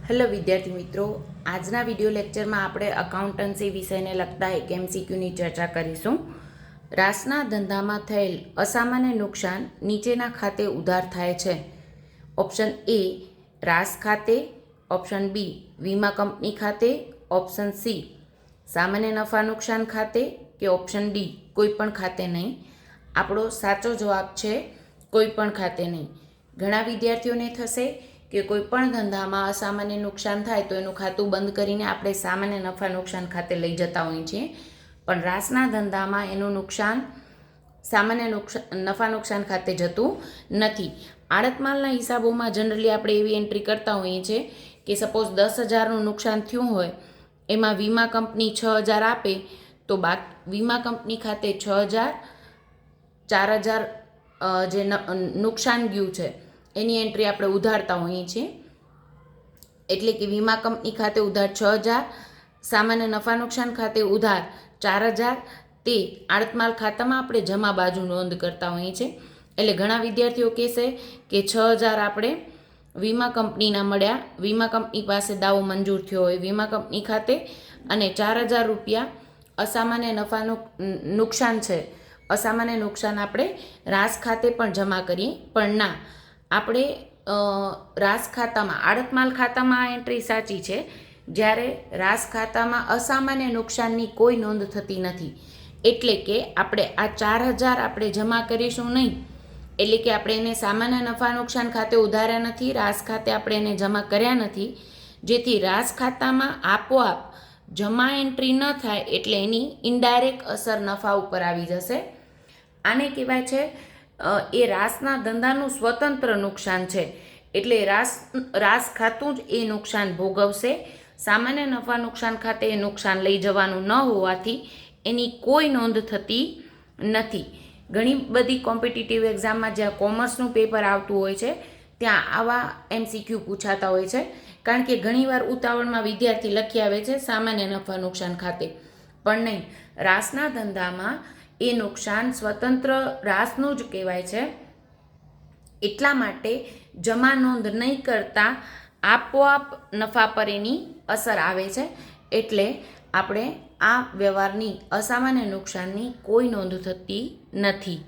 Hello વિદ્યાર્થી મિત્રો, આજના વિડીયો લેક્ચરમાં આપણે અકાઉન્ટન્સી વિષયને લગતા એક MCQની ચર્ચા કરીશું. રાસના ધંધામાં થયેલ અસામાન્ય નુકસાન નીચેના ખાતે ઉધાર થાય છે. ઓપ્શન એ રાસ ખાતે, ઓપ્શન બી વીમા કંપની ખાતે, ઓપ્શન સી સામાન્ય નફા નુકસાન ખાતે કે ઓપ્શન ડી કોઈ પણ ખાતે નહીં. આપણો સાચો જવાબ છે કોઈ પણ ખાતે નહીં. ઘણા વિદ્યાર્થીઓને થશે કે કોઈ પણ ધંધામાં અસામાન્ય નુકસાન થાય તો એનું ખાતું બંધ કરીને આપણે સામાન્ય નફા નુકસાન ખાતે લઈ જતા હોઈએ છીએ, પણ રાસના ધંધામાં એનું નુકસાન સામાન્ય નફા નુકસાન ખાતે જતું નથી. આડત માલના હિસાબોમાં જનરલી આપણે એવી એન્ટ્રી કરતા હોઈએ છીએ કે સપોઝ 10,000નું નુકસાન થયું હોય, એમાં વીમા કંપની 6,000 આપે તો વીમા કંપની ખાતે 6,000, 4,000 જે નુકસાન ગયું છે એની એન્ટ્રી આપણે ઉધારતા હોઈએ છીએ. એટલે કે વીમા કંપની ખાતે ઉધાર 6,000, સામાન્ય નફા નુકસાન ખાતે ઉધાર 4,000, તે આડતમાલ ખાતામાં આપણે જમા બાજુ નોંધ કરતા હોઈએ છીએ. એટલે ઘણા વિદ્યાર્થીઓ કહેશે કે 6,000 આપણે વીમા કંપનીના મળ્યા, વીમા કંપની પાસે દાવો મંજૂર થયો હોય વીમા કંપની ખાતે, અને 4,000 રૂપિયા અસામાન્ય નફાનું નુકસાન છે, અસામાન્ય નુકસાન આપણે રાસ ખાતે પણ જમા કરીએ. પણ ના, આપણે રાસ ખાતામાં, આડતમાલ ખાતામાં આ એન્ટ્રી સાચી છે, જ્યારે રાસ ખાતામાં અસામાન્ય નુકસાનની કોઈ નોંધ થતી નથી. એટલે કે આપણે આ 4,000 આપણે જમા કરીશું નહીં, એટલે કે આપણે એને સામાન્ય નફા નુકસાન ખાતે ઉધાર્યા નથી, રાસ ખાતે આપણે એને જમા કર્યા નથી, જેથી રાસ ખાતામાં આપોઆપ જમા એન્ટ્રી ન થાય, એટલે એની ઇનડાયરેક્ટ અસર નફા ઉપર આવી જશે. આને કહેવાય છે એ રાસના ધંધાનું સ્વતંત્ર નુકસાન છે. એટલે રાસ ખાતું જ એ નુકસાન ભોગવશે. સામાન્ય નફા નુકસાન ખાતે એ નુકસાન લઈ જવાનું ન હોવાથી એની કોઈ નોંધ થતી નથી. ઘણી બધી કોમ્પિટિટિવ એક્ઝામમાં જ્યાં કોમર્સનું પેપર આવતું હોય છે ત્યાં આવા MCQ પૂછાતા હોય છે, કારણ કે ઘણીવાર ઉતાવળમાં વિદ્યાર્થી લખી આવે છે સામાન્ય નફા નુકસાન ખાતે, પણ નહીં, રાસના ધંધામાં એ નુકસાન સ્વતંત્ર રાસનું જ કહેવાય છે. એટલા માટે જમા નોંધ નહીં કરતા આપોઆપ નફા પર એની અસર આવે છે. એટલે આપણે આ વ્યવહારની અસામાન્ય નુકસાનની કોઈ નોંધ થતી નથી.